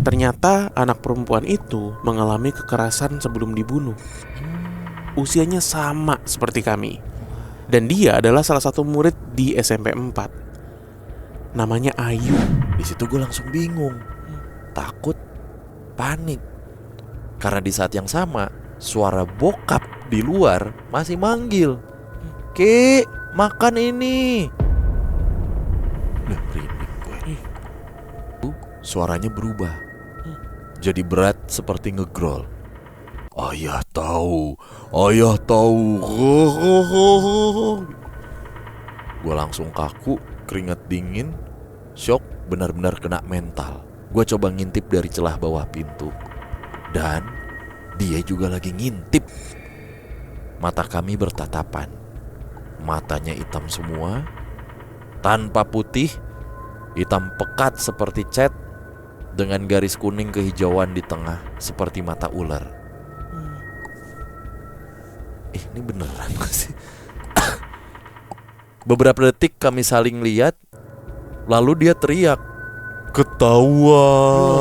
Ternyata anak perempuan itu mengalami kekerasan sebelum dibunuh. Usianya sama seperti kami. Dan dia adalah salah satu murid di SMP 4. Namanya Ayu. Di situ gue langsung bingung, takut, panik. Karena di saat yang sama suara bokap di luar masih manggil, "Ki, makan ini." Nah, merinding gue. Suaranya berubah, jadi berat seperti ngegrol. Ayah tahu. Gue langsung kaku, keringat dingin, shock, benar-benar kena mental. Gue coba ngintip dari celah bawah pintu, dan dia juga lagi ngintip. Mata kami bertatapan. Matanya hitam semua, tanpa putih, hitam pekat seperti cat, dengan garis kuning kehijauan di tengah seperti mata ular. Ini beneran gak sih? Beberapa detik kami saling lihat, lalu dia teriak, "Ketahuan!"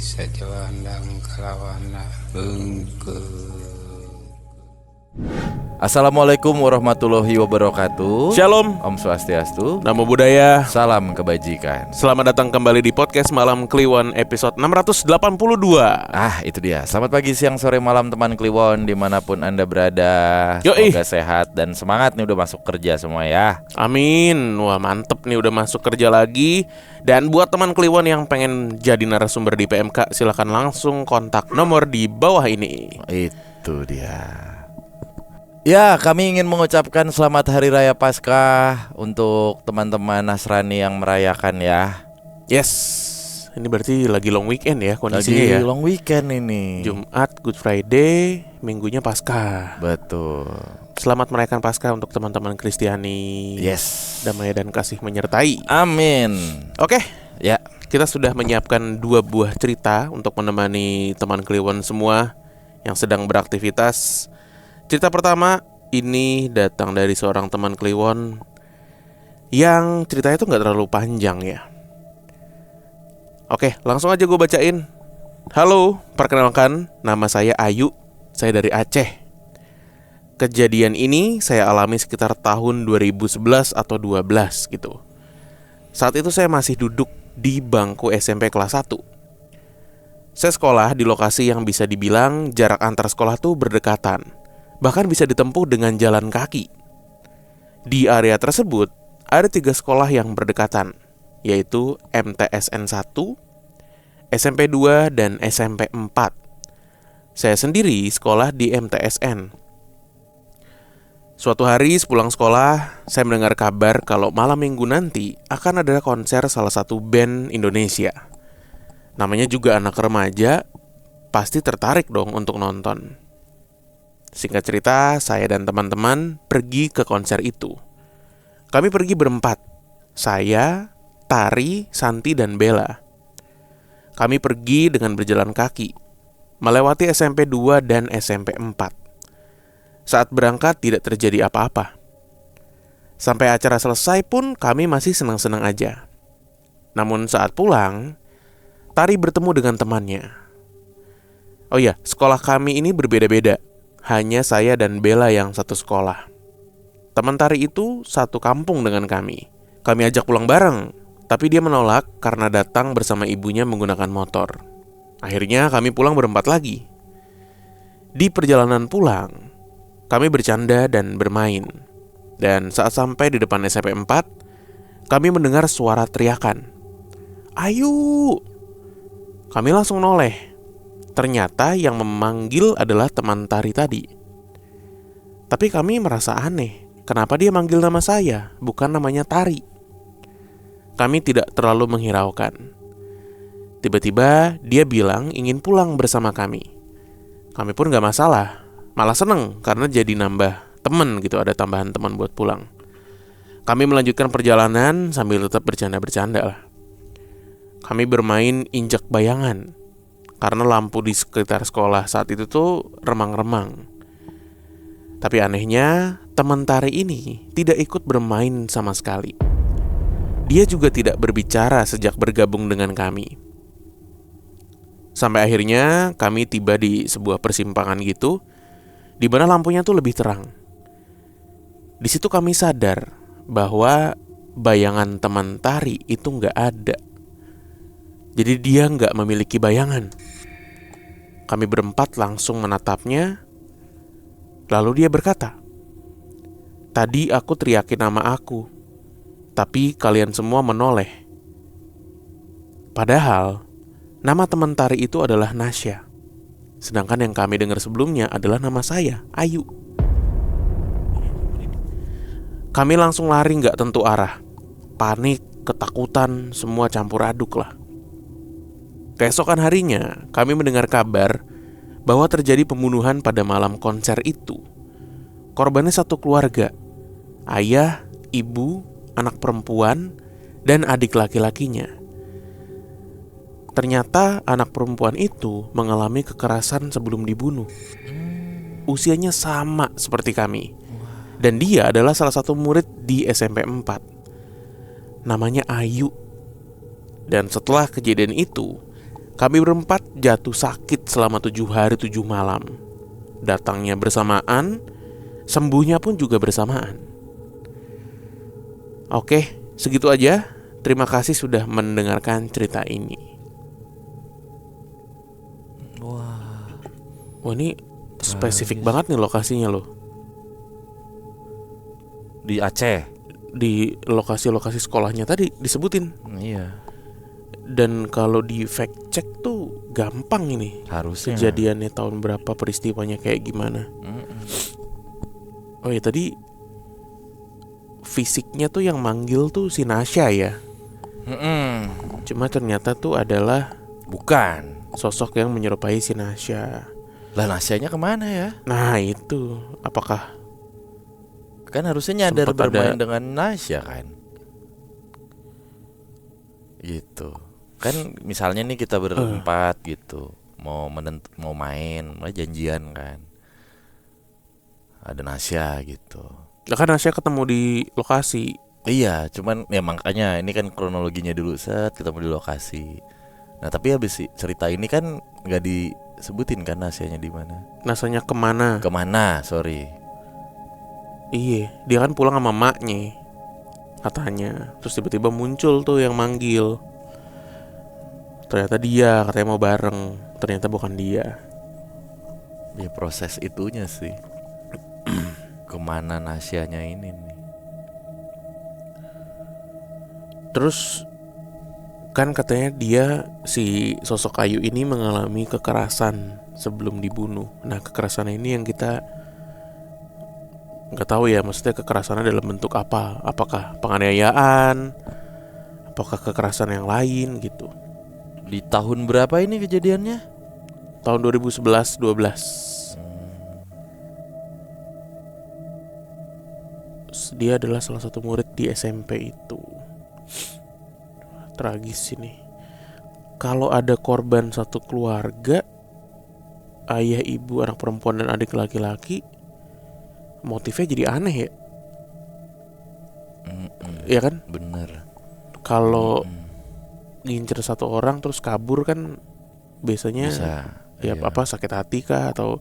Sajawandang kalawana bengke. Assalamualaikum warahmatullahi wabarakatuh. Shalom, Om Swastiastu, Namo Buddhaya. salam kebajikan. Selamat datang kembali di podcast Malam Kliwon episode 682. Itu dia. Selamat pagi, siang, sore, malam teman Kliwon dimanapun Anda berada. Yoi. Semoga sehat dan semangat nih, udah masuk kerja semua ya. Amin. Wah, mantep nih udah masuk kerja lagi. Dan buat teman Kliwon yang pengen jadi narasumber di PMK, silakan langsung kontak nomor di bawah ini. Itu dia. Ya, kami ingin mengucapkan selamat Hari Raya Paskah untuk teman-teman Nasrani yang merayakan ya. Yes, ini berarti lagi long weekend ya kondisinya Lagi ya. long weekend ini. Jumat Good Friday, minggunya Paskah. Betul. Selamat merayakan Paskah untuk teman-teman Kristiani. Yes. Damai dan kasih menyertai. Amin. Oke, Ya. kita sudah menyiapkan 2 buah cerita untuk menemani teman Kliwon semua yang sedang beraktivitas. Cerita pertama ini datang dari seorang teman Kliwon yang ceritanya tuh gak terlalu panjang ya. Oke, langsung aja gue bacain. Halo, perkenalkan, nama saya Ayu. Saya dari Aceh. Kejadian ini saya alami sekitar tahun 2011 atau 12 gitu. Saat itu saya masih duduk di bangku SMP kelas 1. Saya sekolah di lokasi yang bisa dibilang jarak antar sekolah tuh berdekatan. Bahkan bisa ditempuh dengan jalan kaki. Di area tersebut ada 3 sekolah yang berdekatan, yaitu MTSN 1, SMP 2, dan SMP 4. Saya sendiri sekolah di MTSN. Suatu hari sepulang sekolah, saya mendengar kabar kalau malam minggu nanti akan ada konser salah satu band Indonesia. Namanya juga anak remaja, pasti tertarik dong untuk nonton. Singkat cerita, saya dan teman-teman pergi ke konser itu. Kami pergi berempat. Saya, Tari, Santi, dan Bella. Kami pergi dengan berjalan kaki, melewati SMP 2 dan SMP 4. Saat berangkat tidak terjadi apa-apa. Sampai acara selesai pun kami masih senang-senang aja. Namun saat pulang, Tari bertemu dengan temannya. Oh iya, sekolah kami ini berbeda-beda. Hanya saya dan Bella yang satu sekolah. Teman Tari itu satu kampung dengan kami. Kami ajak pulang bareng, tapi dia menolak karena datang bersama ibunya menggunakan motor. Akhirnya kami pulang berempat lagi. Di perjalanan pulang, kami bercanda dan bermain. Dan saat sampai di depan SMP 4, kami mendengar suara teriakan, "Ayu!" Kami langsung noleh. Ternyata yang memanggil adalah teman Tari tadi. Tapi kami merasa aneh. Kenapa dia manggil nama saya, bukan namanya Tari? Kami tidak terlalu menghiraukan. Tiba-tiba dia bilang ingin pulang bersama kami. Kami pun gak masalah, malah seneng karena jadi nambah temen gitu, ada tambahan teman buat pulang. Kami melanjutkan perjalanan sambil tetap bercanda-bercanda lah. Kami bermain injak bayangan karena lampu di sekitar sekolah saat itu tuh remang-remang. Tapi anehnya, teman tari ini tidak ikut bermain sama sekali. Dia juga tidak berbicara sejak bergabung dengan kami. Sampai akhirnya kami tiba di sebuah persimpangan gitu, di mana lampunya tuh lebih terang. Di situ kami sadar bahwa bayangan teman tari itu nggak ada. Jadi dia nggak memiliki bayangan. Kami berempat langsung menatapnya. Lalu dia berkata, "Tadi aku teriakin nama aku, tapi kalian semua menoleh. Padahal nama teman tari itu adalah Nasya. Sedangkan yang kami dengar sebelumnya adalah nama saya, Ayu." Kami langsung lari gak tentu arah. Panik, ketakutan, semua campur aduk lah. Keesokan harinya, kami mendengar kabar bahwa terjadi pembunuhan pada malam konser itu. Korbannya satu keluarga. Ayah, ibu, anak perempuan, dan adik laki-lakinya. Ternyata anak perempuan itu mengalami kekerasan sebelum dibunuh. Usianya sama seperti kami. Dan dia adalah salah satu murid di SMP 4. Namanya Ayu. Dan setelah kejadian itu, kami berempat jatuh sakit selama 7 hari 7 malam. Datangnya bersamaan, sembuhnya pun juga bersamaan. Oke, segitu aja. Terima kasih sudah mendengarkan cerita ini. Wah, ini spesifik banget nih lokasinya loh. Di Aceh. Di lokasi-lokasi sekolahnya tadi disebutin. Iya. Dan kalau di fact check tuh gampang ini. Harusnya. Kejadiannya tahun berapa, peristiwanya kayak gimana. Oh ya, tadi fisiknya tuh yang manggil tuh si Nasya ya. Cuma ternyata tuh adalah Bukan. sosok yang menyerupai si Nasya. Lah Nasyanya kemana ya? Nah itu, apakah Kan harusnya nyadar Sempet bermain ada- dengan Nasya kan. Gitu. Kan misalnya nih kita berempat gitu, mau main, mulai janjian kan. Ada Nasya gitu. kan Nasya ketemu di lokasi. Iya, cuman ya makanya ini kan kronologinya dulu, set ketemu di lokasi. Nah tapi habis cerita ini kan nggak disebutin kan Nasyanya di mana. Nasanya kemana? Kemana? Sorry. Iya, dia kan pulang sama maknya katanya. Terus tiba-tiba muncul tuh yang manggil. Ternyata dia katanya mau bareng. Ternyata bukan dia. Ya proses itunya sih. Kemana Nasyanya ini nih? Terus kan katanya dia, si sosok Ayu ini mengalami kekerasan sebelum dibunuh. Nah kekerasan ini yang kita nggak tahu ya, maksudnya kekerasannya dalam bentuk apa. Apakah penganiayaan, apakah kekerasan yang lain gitu. Di tahun berapa ini kejadiannya? Tahun 2011-12. Dia adalah salah satu murid di SMP itu. Tragis ini. Kalau ada korban satu keluarga, ayah, ibu, anak perempuan, dan adik laki-laki, motifnya jadi aneh ya. Iya kan? Bener. Kalau ngincer satu orang terus kabur kan biasanya Bisa. ya Iya. apa, sakit hati kah atau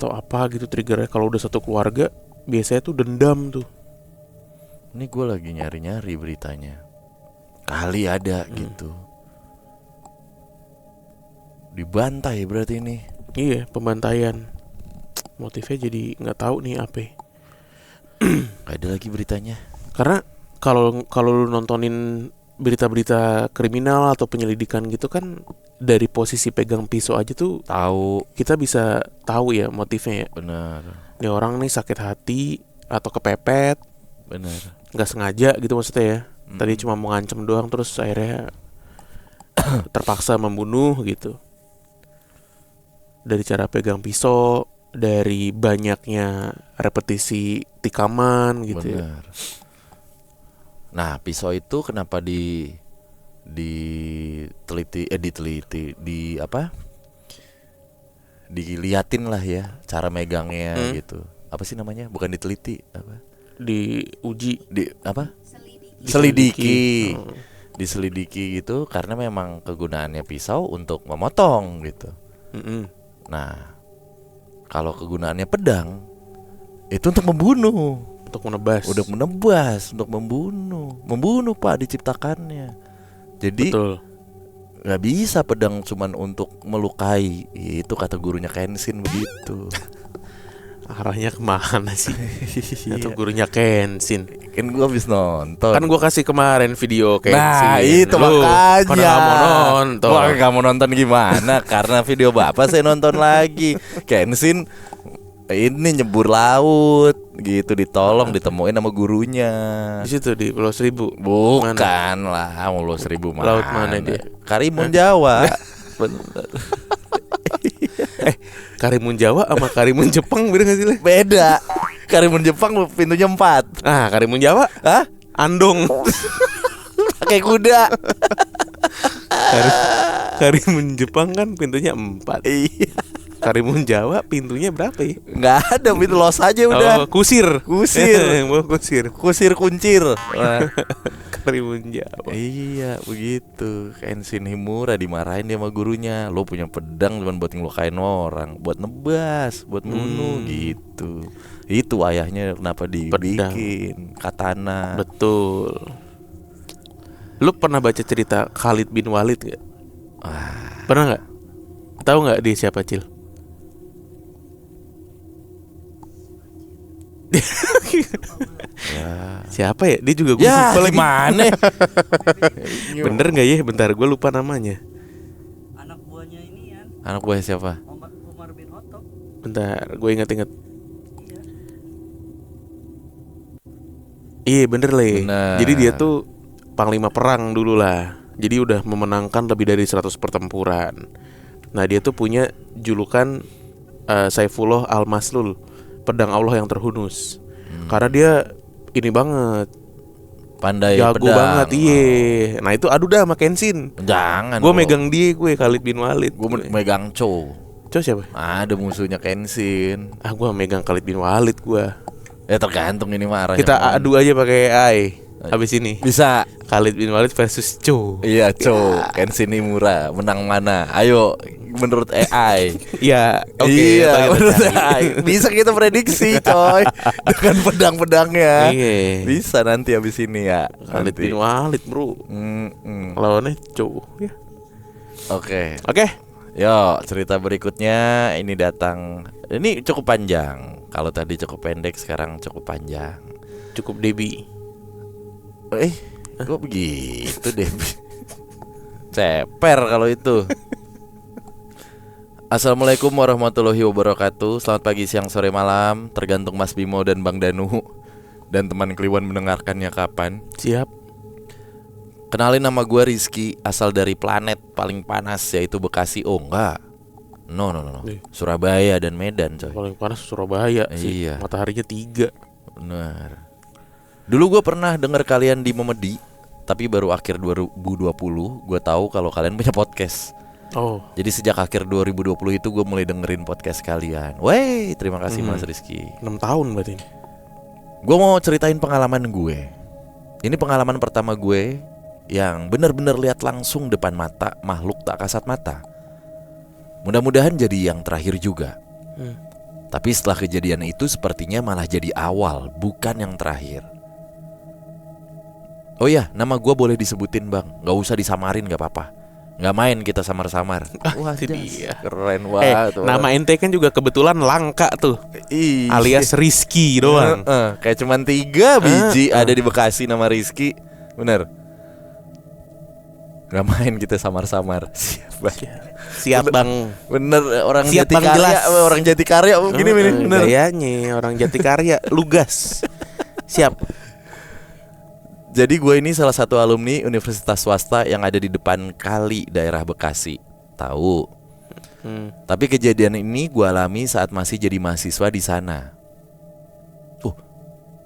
apa gitu triggernya. Kalau udah satu keluarga biasanya tuh dendam tuh. Ini gue lagi nyari-nyari beritanya. Kali ada gitu. Dibantai berarti ini. Iya, pembantaian. Motifnya jadi nggak tahu nih apa. Gak ada lagi beritanya. Karena kalau lu nontonin berita-berita kriminal atau penyelidikan gitu kan, dari posisi pegang pisau aja tuh Tahu. kita bisa tahu ya motifnya ya. Bener. Ini orang nih sakit hati atau kepepet, Bener. nggak sengaja gitu maksudnya ya. Tadi cuma mau ngancem doang terus akhirnya terpaksa membunuh gitu. Dari cara pegang pisau dari banyaknya repetisi tikaman gitu ya. Benar. Nah, pisau itu kenapa diteliti diliatin lah ya cara megangnya gitu. Apa sih namanya? Bukan diteliti, apa? Diuji, Selidiki. Diselidiki gitu karena memang kegunaannya pisau untuk memotong gitu. Nah, kalau kegunaannya pedang itu untuk membunuh, untuk menebas. untuk membunuh Pak diciptakannya. Jadi Betul. nggak bisa pedang cuman untuk melukai, itu kata gurunya Kenshin begitu. Arahnya kemana sih? Atau gurunya Kenshin? Kan gue habis nonton. Kan gue kasih kemarin video Kenshin. Nah itu Lu makanya. pada nggak mau nonton. Wah, nggak mau nonton gimana? Karena video bapak saya nonton lagi. Kenshin ini nyebur laut gitu, ditolong ditemuin sama gurunya. Di situ di Pulau Seribu. Bukan Mana? lah, Pulau Seribu mana? Laut mana dia? Karimun Jawa. Bener. Karimun Jawa sama Karimun Jepang beda gak sih, Le? Beda. Karimun Jepang pintunya 4. Ah, Karimun Jawa? Hah? Andong. Pakai kuda. Karimun Jepang kan pintunya 4. Iya. Karimun Jawa pintunya berapa ya? Nggak ada, pintu los aja udah. Oh, kusir. Kusir. Mau kusir. Kusir kuncir. Wah. Karimun Jawa. Iya begitu. Kenshin Himura dimarahin dia sama gurunya. Lo punya pedang cuma buat ngelukain orang, buat nebas, buat bunuh gitu. Itu ayahnya kenapa dibikin katana. Betul. Lu pernah baca cerita Khalid bin Walid gak? Pernah gak? Tahu gak dia siapa, Cil? Siapa ya? Dia juga gue Ya lupa lagi. gimana? Bener gak ya? Bentar, gue lupa namanya. Anak buahnya ini ya, Anak buah siapa? Umar bin Khattab. Bentar, gue ingat-ingat. Iya bener, Le. Bener. Jadi dia tuh panglima perang dulu lah. Jadi udah memenangkan lebih dari 100 pertempuran. Nah dia tuh punya julukan Saifullah Al-Maslul, pedang Allah yang terhunus. Karena dia ini banget, Pandai jago pedang. banget, iya. Nah itu adu dah sama Kenshin. Jangan. Gue megang dia, gue Khalid bin Walid. Gue megang Cho. Coba siapa? Ada musuhnya Kenshin. Gue megang Khalid bin Walid gue. Ya tergantung ini mah arahnya. Kita adu aja pakai AI. Habis ini Bisa. Khalid bin Walid versus Cho. Iya Cho, Kenshin Himura menang mana? Ayo menurut AI. Iya, oke. Iya, kita menurut cari. AI. Bisa kita prediksi, coy. Dengan pedang-pedangnya. Iya. Bisa nanti habis ini ya. Khalid Nanti. bin Walid, bro. Lawannya Cho. Ya. Oke. Oke. Yo, cerita berikutnya ini datang. Ini cukup panjang. Kalau tadi cukup pendek, sekarang cukup panjang. Cukup Debi. Kok begitu deh? Ceper kalau itu. Assalamualaikum warahmatullahi wabarakatuh. Selamat pagi, siang, sore, malam, tergantung Mas Bimo dan Bang Danu dan teman Kliwon mendengarkannya kapan. Siap. Kenalin, nama gue Rizky, asal dari planet paling panas yaitu Bekasi. Oh enggak, no. Surabaya dan Medan, coy. Paling panas Surabaya sih. Iya. Mataharinya 3. Benar. Dulu gue pernah dengar kalian di Memedi, tapi baru akhir 2020 gue tahu kalau kalian punya podcast. Oh. Jadi sejak akhir 2020 itu gue mulai dengerin podcast kalian. Wey, terima kasih Mas Rizky. 6 tahun berarti ini. Gue mau ceritain pengalaman gue. Ini pengalaman pertama gue yang benar-benar lihat langsung depan mata makhluk tak kasat mata. Mudah-mudahan jadi yang terakhir juga. Tapi setelah kejadian itu sepertinya malah jadi awal, bukan yang terakhir. Oh iya, nama gue boleh disebutin bang, gak usah disamarin, gak apa-apa. Gak main kita samar-samar. Wah itu jas, dia. keren banget. Nama ente kan juga kebetulan langka tuh. Iya. Alias Rizky doang. Kayak cuman 3 biji ada di Bekasi nama Rizky. Bener. Gak main kita samar-samar. Siap bang. Bener, orang Siap, Bang, Jatikarya. jelas. Orang Jatikarya begini bener. Gayanya orang Jatikarya. Lugas. Siap. Jadi gue ini salah satu alumni universitas swasta yang ada di depan kali daerah Bekasi. Tahu? Tapi kejadian ini gue alami saat masih jadi mahasiswa di sana.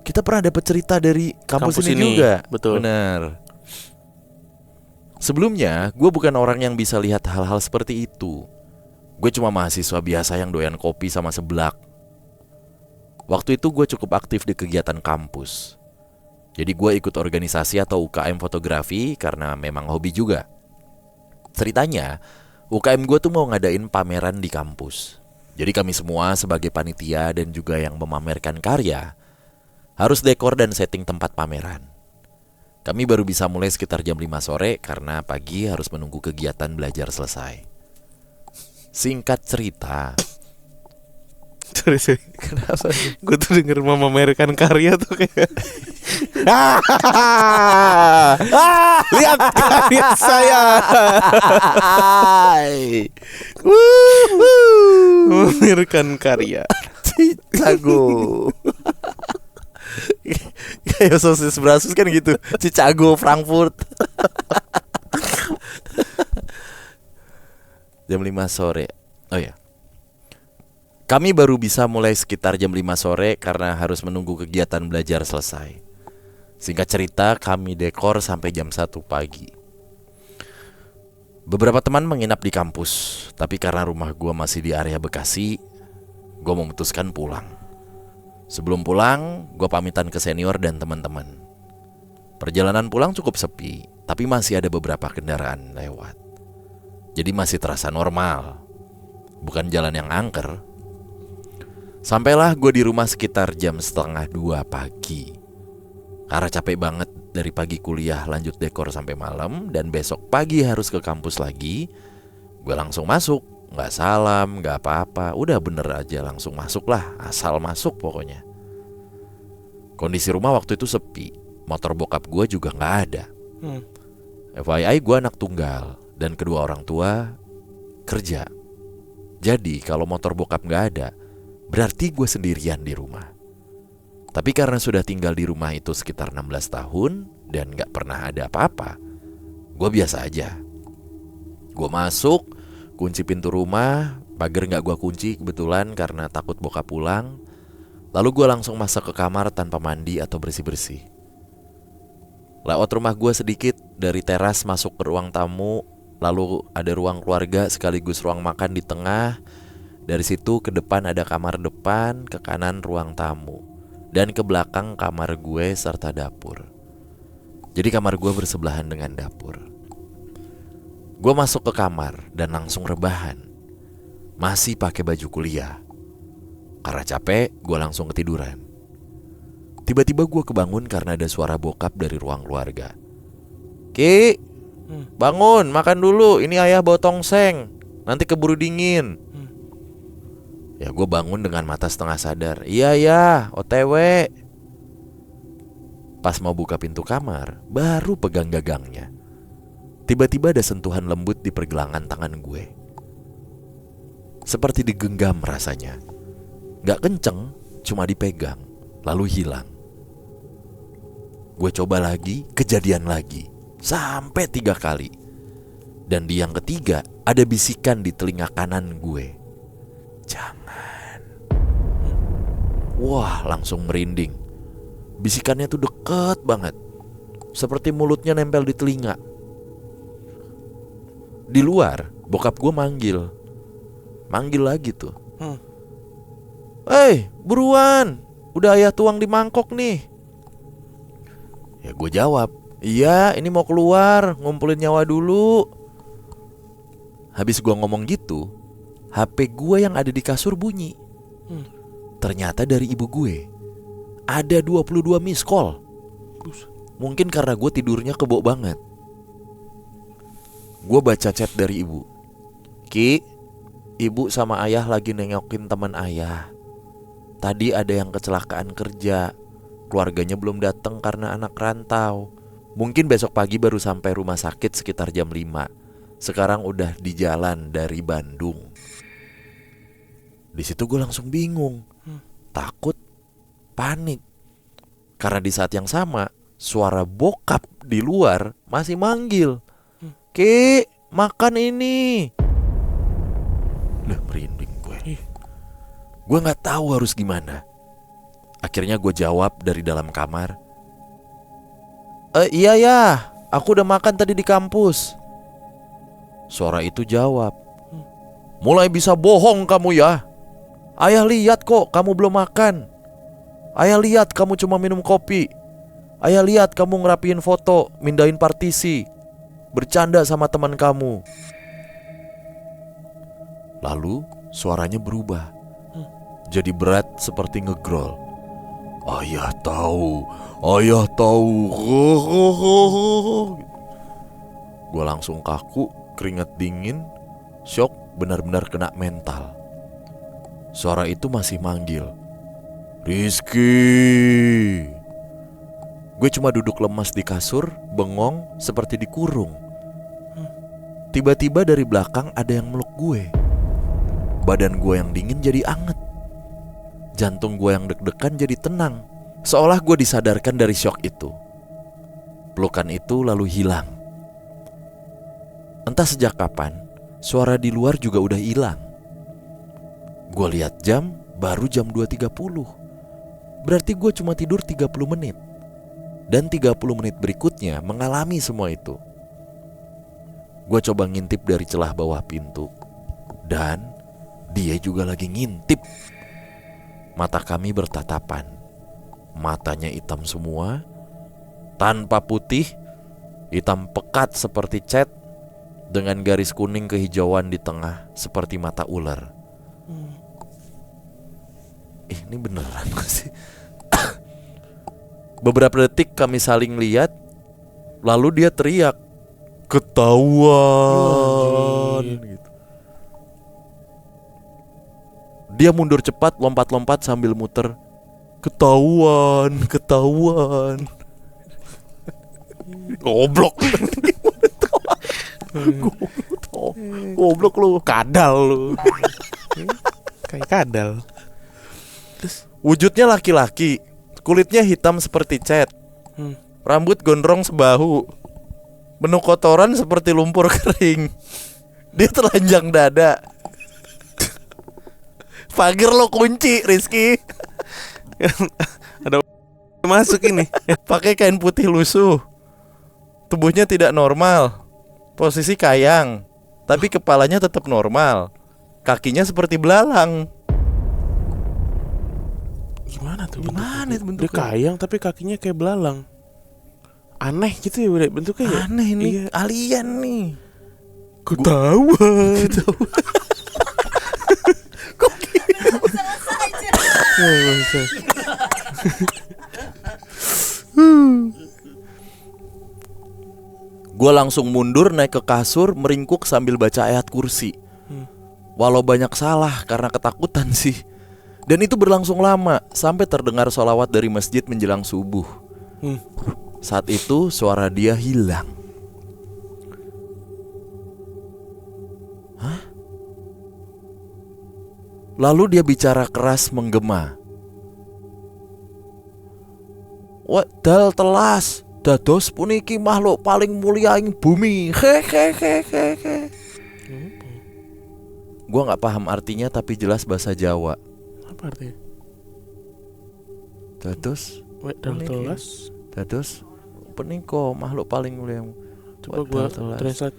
Kita pernah dapat cerita dari kampus ini juga. Betul. Benar. Sebelumnya, gue bukan orang yang bisa lihat hal-hal seperti itu. Gue cuma mahasiswa biasa yang doyan kopi sama seblak. Waktu itu gue cukup aktif di kegiatan kampus. Jadi gue ikut organisasi atau UKM fotografi karena memang hobi juga. Ceritanya, UKM gue tuh mau ngadain pameran di kampus. Jadi kami semua sebagai panitia dan juga yang memamerkan karya harus dekor dan setting tempat pameran. Kami baru bisa mulai sekitar jam 5 sore karena pagi harus menunggu kegiatan belajar selesai. Singkat cerita. Sorry. Kenapa sih? Gue tuh denger memamerkan karya tuh kayak lihat karya saya. Memamerkan karya. Cicago. Kayak sosis Brasus kan gitu. Cicago Frankfurt. Jam 5 sore. Oh ya. Kami baru bisa mulai sekitar jam 5 sore karena harus menunggu kegiatan belajar selesai. Singkat cerita, kami dekor sampai jam 1 pagi. Beberapa teman menginap di kampus, tapi karena rumah gue masih di area Bekasi, gue memutuskan pulang. Sebelum pulang, gue pamitan ke senior dan teman-teman. Perjalanan pulang cukup sepi, tapi masih ada beberapa kendaraan lewat. Jadi masih terasa normal. Bukan jalan yang angker. Sampailah gue di rumah sekitar jam 1:30 pagi. Karena capek banget dari pagi kuliah lanjut dekor sampai malam dan besok pagi harus ke kampus lagi, gue langsung masuk. Gak salam, gak apa-apa. Udah bener aja langsung masuk lah. Asal masuk pokoknya. Kondisi rumah waktu itu sepi. Motor bokap gue juga gak ada. FYI gue anak tunggal dan kedua orang tua kerja. Jadi kalau motor bokap gak ada, berarti gue sendirian di rumah. Tapi karena sudah tinggal di rumah itu sekitar 16 tahun dan gak pernah ada apa-apa, gue biasa aja. Gue masuk, kunci pintu rumah, pagar gak gue kunci kebetulan karena takut bokap pulang. Lalu gue langsung masuk ke kamar tanpa mandi atau bersih-bersih. Lewat rumah gue sedikit, dari teras masuk ke ruang tamu. Lalu ada ruang keluarga sekaligus ruang makan di tengah. Dari situ ke depan ada kamar depan, ke kanan ruang tamu, dan ke belakang kamar gue serta dapur. Jadi kamar gue bersebelahan dengan dapur. Gue masuk ke kamar dan langsung rebahan. Masih pakai baju kuliah. Karena capek, gue langsung ketiduran. Tiba-tiba gue kebangun karena ada suara bokap dari ruang keluarga. Ki, bangun, makan dulu. Ini ayah bawa tongseng. Nanti keburu dingin. Ya gue bangun dengan mata setengah sadar. Iya ya, OTW. Pas mau buka pintu kamar, baru pegang gagangnya. Tiba-tiba ada sentuhan lembut di pergelangan tangan gue. Seperti digenggam rasanya. Gak kenceng, cuma dipegang, lalu hilang. Gue coba lagi, kejadian lagi. Sampai 3 kali. Dan di yang ketiga, ada bisikan di telinga kanan gue. Jangan. Wah, langsung merinding. Bisikannya tuh deket banget. Seperti mulutnya nempel di telinga. Di luar, bokap gue manggil. Manggil lagi tuh. Buruan. Udah ayah tuang di mangkok nih. Ya gue jawab, iya ini mau keluar, ngumpulin nyawa dulu. Habis gue ngomong gitu, HP gue yang ada di kasur bunyi. Ternyata dari ibu gue. Ada 22 miss call. Mungkin karena gue tidurnya kebo banget. Gue baca chat dari ibu. Ki, ibu sama ayah lagi nengokin teman ayah. Tadi ada yang kecelakaan kerja. Keluarganya belum datang karena anak rantau. Mungkin besok pagi baru sampai rumah sakit sekitar jam 5. Sekarang udah di jalan dari Bandung. Di situ gue langsung bingung. Takut, panik. Karena di saat yang sama, suara bokap di luar masih manggil. Ki, makan ini. Lah, merinding gue. Gue gak tahu harus gimana. Akhirnya gue jawab dari dalam kamar. Iya ya, aku udah makan tadi di kampus. Suara itu jawab, mulai bisa bohong kamu ya. Ayah lihat kok kamu belum makan. Ayah lihat kamu cuma minum kopi. Ayah lihat kamu ngerapiin foto, mindahin partisi, bercanda sama teman kamu. Lalu suaranya berubah, jadi berat seperti ngegrol. Ayah tahu, ayah tahu. Gue langsung kaku, keringat dingin, shock, benar-benar kena mental. Suara itu masih manggil, Rizky. Gue cuma duduk lemas di kasur, bengong seperti dikurung. Tiba-tiba dari belakang ada yang meluk gue. Badan gue yang dingin jadi anget. Jantung gue yang deg-degan jadi tenang, seolah gue disadarkan dari syok itu. Pelukan itu lalu hilang. Entah sejak kapan, suara di luar juga udah hilang. Gue lihat jam, baru jam 2.30. Berarti gue cuma tidur 30 menit. Dan 30 menit berikutnya mengalami semua itu. Gue coba ngintip dari celah bawah pintu. Dan dia juga lagi ngintip. Mata kami bertatapan. Matanya hitam semua, tanpa putih, hitam pekat seperti cat, dengan garis kuning kehijauan di tengah seperti mata ular. Ini beneran gak sih? Beberapa detik kami saling lihat, lalu dia teriak, ketahuan gitu. Dia mundur cepat, lompat-lompat sambil muter, ketahuan, ketahuan. Goblok. Goblok lu. Kadal lu. Kayak kadal. Terus wujudnya laki-laki, kulitnya hitam seperti cat, rambut gondrong sebahu, penuh kotoran seperti lumpur kering. Dia telanjang dada. Pagar lo kunci, Rizky. Ada masuk ini. Pakai kain putih lusuh. Tubuhnya tidak normal. Posisi kayang, tapi kepalanya tetap normal. Kakinya seperti belalang. Gimana tuh? Gimana itu bentuknya? bentuknya? Dia kayang tapi kakinya kayak belalang. Aneh gitu ya Bre, bentuknya ya. Aneh nih, Iya. alien nih. Ketahuan. Kok gitu? Gue langsung mundur naik ke kasur, meringkuk sambil baca ayat kursi. Walau banyak salah karena ketakutan sih. Dan itu berlangsung lama, sampai terdengar sholawat dari masjid menjelang subuh. Saat itu suara dia hilang. Hah? Lalu dia bicara keras menggema. Wedal telas, dados puniki makhluk paling mulia ing bumi. Hehehehehe. Gua nggak paham artinya tapi jelas bahasa Jawa. Apa artinya? Dados Wedal puniki. telas. Dados puniko makhluk paling mulia. Coba Wedal gua telas. translate.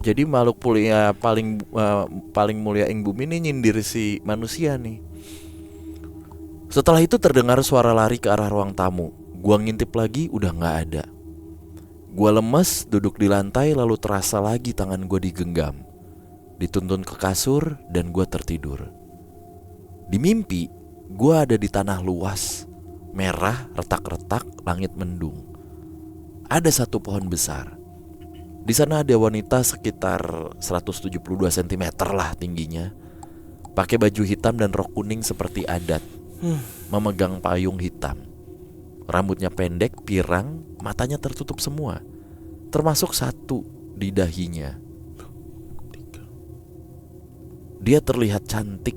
Jadi makhluk mulia paling mulia ing bumi ini nyindir si manusia nih. Setelah itu terdengar suara lari ke arah ruang tamu. Gua ngintip lagi udah gak ada. Gua lemes duduk di lantai, lalu terasa lagi tangan gua digenggam, dituntun ke kasur dan gua tertidur. Di mimpi gua ada di tanah luas, merah, retak-retak, langit mendung. Ada satu pohon besar. Di sana ada wanita sekitar 172 cm lah tingginya, pakai baju hitam dan rok kuning seperti adat, memegang payung hitam. Rambutnya pendek, pirang, matanya tertutup semua, termasuk satu di dahinya. Dia terlihat cantik,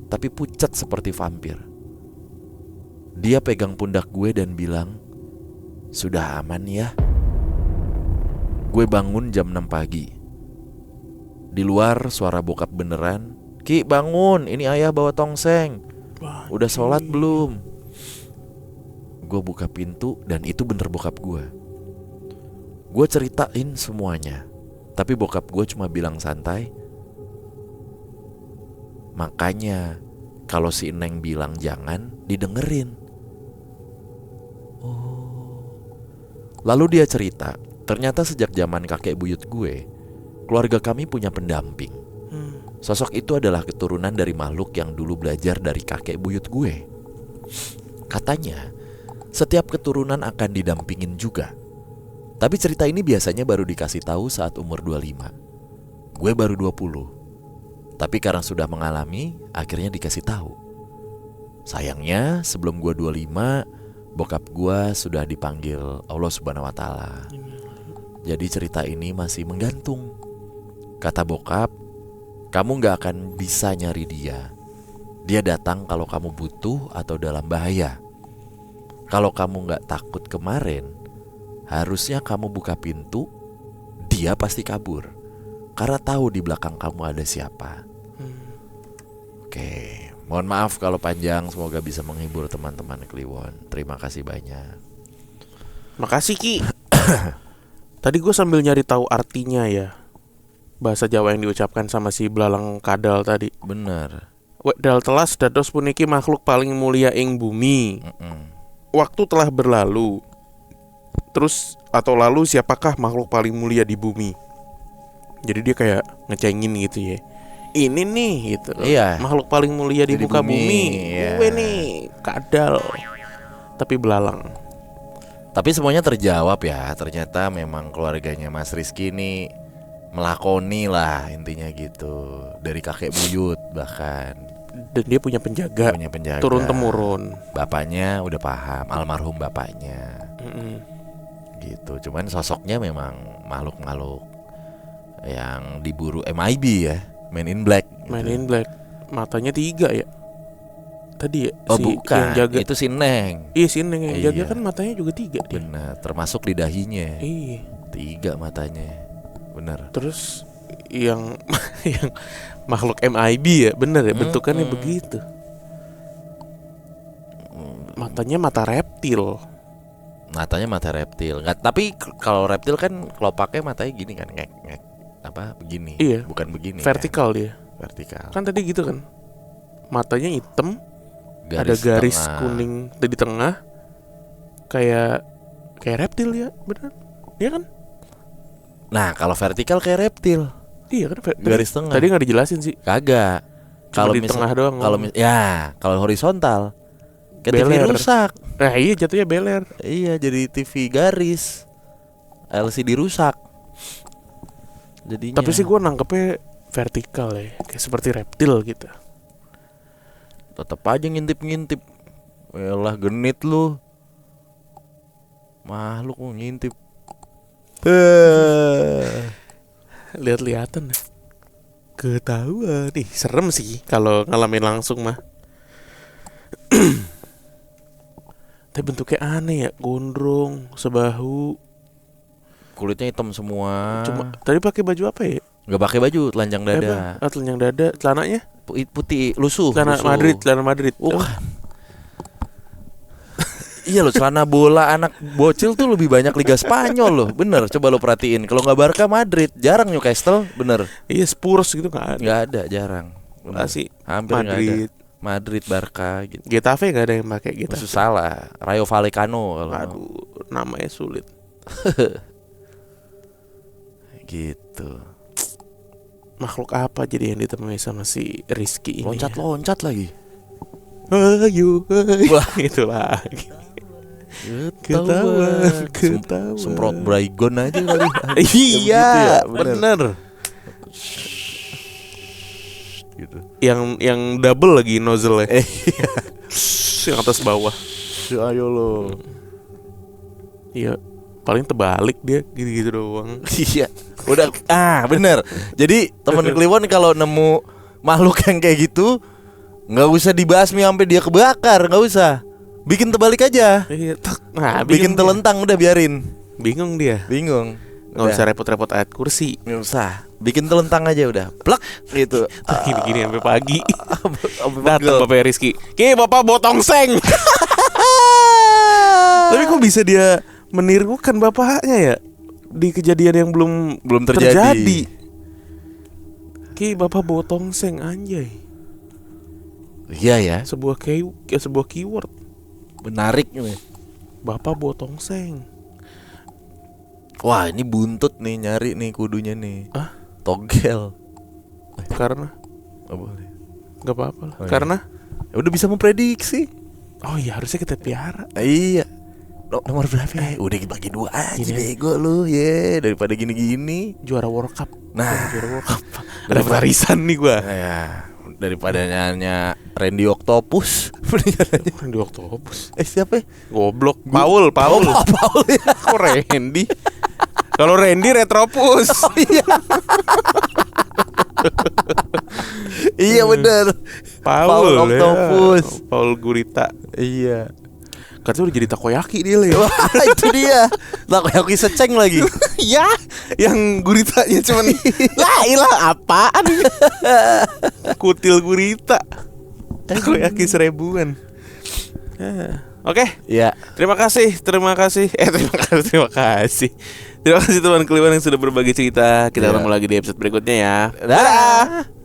tapi pucat seperti vampir. Dia pegang pundak gue dan bilang, "Sudah aman ya?" Gue bangun jam 6 pagi. Di luar suara bokap beneran. Ki bangun, ini ayah bawa tongseng. Udah sholat belum? Gue buka pintu dan itu bener bokap gue. Gue ceritain semuanya. Tapi bokap gue cuma bilang santai. Makanya kalau si Neng bilang jangan, didengerin. Oh. Lalu dia cerita, ternyata sejak zaman kakek buyut gue, keluarga kami punya pendamping. Sosok itu adalah keturunan dari makhluk yang dulu belajar dari kakek buyut gue. Katanya, setiap keturunan akan didampingin juga. Tapi cerita ini biasanya baru dikasih tahu saat umur 25. Gue baru 20. Tapi karena sudah mengalami, akhirnya dikasih tahu. Sayangnya, sebelum gue 25, bokap gue sudah dipanggil Allah Subhanahu wa Ta'ala. Jadi cerita ini masih menggantung. Kata bokap, kamu gak akan bisa nyari dia. Dia datang kalau kamu butuh atau dalam bahaya. Kalau kamu gak takut kemarin, harusnya kamu buka pintu. Dia pasti kabur, karena tahu di belakang kamu ada siapa. Oke, mohon maaf kalau panjang. Semoga bisa menghibur teman-teman Kliwon. Terima kasih banyak. Makasih Ki. Tadi gue sambil nyari tahu artinya ya, bahasa Jawa yang diucapkan sama si belalang kadal tadi. Bener. Wedal telas dados puniki makhluk paling mulia ing bumi. Waktu telah berlalu. Terus atau lalu siapakah makhluk paling mulia di bumi? Jadi dia kayak ngecengin gitu ya. Ini nih gitu. Iya. Makhluk paling mulia di muka bumi. Iya. Gue nih kadal. Tapi belalang. Tapi semuanya terjawab ya. Ternyata memang keluarganya Mas Rizky ini melakoni lah intinya gitu. Dari kakek buyut bahkan. Dan dia punya penjaga. Punya penjaga. Turun temurun. Bapaknya udah paham, almarhum bapaknya. Gitu. Cuman sosoknya memang makhluk-makhluk yang diburu MIB ya, Men in Black gitu. Men in Black. Matanya 3 ya. Tadi ya. Oh si bukan, yang jaga. itu si Neng. Iya si Neng yang jaga Iya. kan matanya juga 3 dia. Benar, termasuk di dahinya. Iya. 3 matanya. Benar. Terus yang yang makhluk MIB ya, bener ya bentukannya begitu. Matanya mata reptil. Matanya mata reptil. Nggak, tapi kalau reptil kan kelopaknya matanya gini kan, ngek apa begini. Iya. Bukan begini. Vertikal dia. Vertikal. Kan tadi gitu kan. Matanya hitam, ada garis tengah. kuning di tengah. Kayak reptil ya, bener. Iya kan? Nah, kalau vertikal kayak reptil. Iya kan Garis tengah. Tadi nggak dijelasin sih. Kagak. Cuma di tengah doang. Kalau kalau horizontal kayak TV Beler. rusak. Nah iya jatuhnya beler. Iya, jadi TV garis. LCD rusak. Jadinya. Tapi sih gue nangkepnya vertikal ya, kayak seperti reptil gitu. tetep aja ngintip-ngintip. Yalah genit lu. Makhluk lu ngintip. Lihat-lihatan ketahuan nih, serem sih kalau ngalamin langsung mah. Tapi bentuknya aneh ya, gondrong, sebahu. Kulitnya hitam semua. Cuma tadi pakai baju apa ya? Nggak pakai baju, telanjang dada. Telanjang dada, celananya? Putih, lusuh. Celana Madrid. Oh. Iya loh, celana bola anak bocil tuh lebih banyak Liga Spanyol loh. Bener, coba lo perhatiin. Kalau nggak Barca, Madrid. Jarang Newcastle, bener. Iya, Spurs gitu nggak ada. Nggak ada, jarang. Bener. Sih, Hampir nggak ada. Madrid. Madrid, Barca gitu. Getafe nggak ada yang pakai Getafe. Maksud salah, Rayo Vallecano kalau mau. Aduh, namanya sulit. Gitu. Makhluk apa jadi yang ditemui sama si Rizky ini? Loncat-loncat lagi. Ayo, Wah. itu lagi. Ketahuan. Ketahuan. Semprot Baygon aja kali. Iya, Begitu ya, bener. Gitu. Yang double lagi nozzle-nya. Iya. Yang atas bawah. Ayo lo. Iya, paling terbalik dia gitu-gitu doang. Iya. Udah bener. Jadi temen Kliwon kalau nemu makhluk yang kayak gitu, nggak usah dibasmi sampai dia kebakar, nggak usah. Bikin terbalik aja. Iya, nah, Bikin bingung dia. telentang udah biarin. Bingung dia. Bingung. Nggak usah repot-repot ayat kursi. Nggak usah. Bikin telentang aja udah. Plek gitu. Gini-gini sampai pagi. Sampai Datang pegel. Bapak Rizky. Ki, Bapak botong seng. Tapi kok bisa dia menirukan bapaknya ya di kejadian yang belum terjadi. Ki, Bapak botong seng, anjay. Iya ya. Sebuah keyword. Menarik nih. Bapak botong seng. Wah, ini buntut nih, nyari nih kudunya nih. Ah? Togel. Karena Nggak boleh. nggak apa-apa lah. Oh, iya. Karena Ya udah bisa memprediksi. oh iya, harusnya kita piara. Iya. Nomor berapa ya? Udah dibagi 2 aja Gini. bego lu. Daripada gini-gini. Juara World Cup. Nah, Juara World Cup. Ada warisan nih gua. ya, daripada nanya Randy Octopus. Di Oktopus. Siapa ya? Goblok. Paul. Paul ya. Kok Randy? Kalau Randy Retropus. Iya bener. Paul Octopus. ya. Paul Gurita. Iya. Katanya udah jadi takoyaki dia lah ya. Wah, itu dia. Takoyaki seceng lagi. Ya, yang guritanya cuman lah ilah apaan ini? Kutil gurita. Takoyaki 1000-an. Ya. Oke, Iya. terima kasih. Terima kasih teman Kliwon yang sudah berbagi cerita. Kita Ya. ketemu lagi di episode berikutnya ya. Dadah.